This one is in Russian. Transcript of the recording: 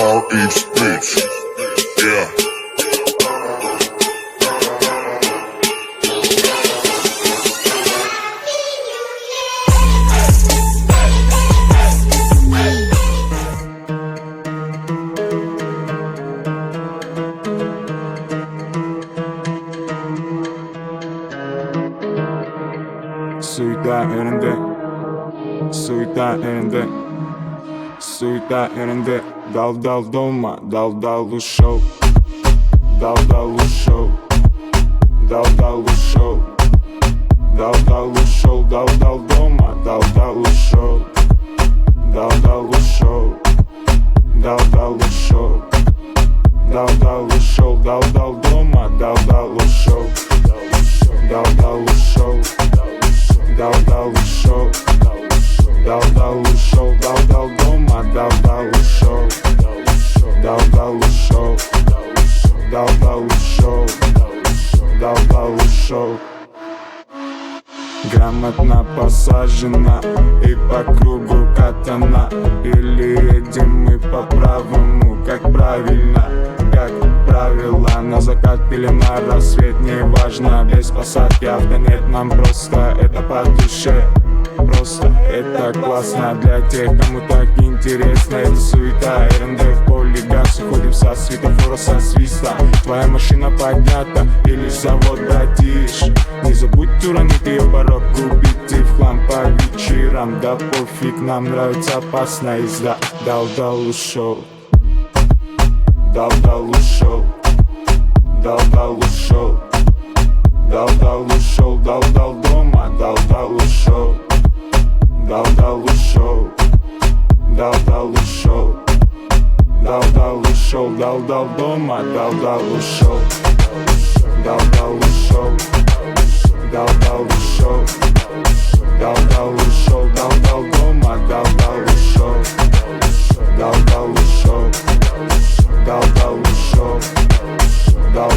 RH bitch. Yeah. Суета önünde, суета önünde, суета önünde. Dal dal dolma, dal dal ушел, dal dal ушел, dal dal ушел, dal dal ушел, dal dal dolma, dal dal ушел, dal dal ушел, dal dal ушел, dal dal ушел, dal dal dolma, dal dal ушел, dal dal ушел. Дал ушел, дал ушел, дал дома, дал ушел, дал ушел, дал ушел, дал ушел. Грамотно посажена и по кругу катана. Или едем мы по правому, как правильно, как правило. На закат или на рассвет, не важно. Без посадки авто нет, нам просто это по душе. Просто это классно для тех, кому так интересно. Это суета, РНД в поле газ. Уходим со светофора, со свиста. Твоя машина поднята, и лишь завод братишь. Не забудь уронить ее порог, купить и в хлам по вечерам. Да пофиг, нам нравится опасная езда. Дал ушел, дал ушел, дал ушел, дал ушел, дал дома, дал ушел, дал ушел, дал ушел, дал ушел, дал дома, дал ушел, дал ушел, дал ушел, дал ушел, дал дома, дал ушел, дал ушел, дал ушел, дал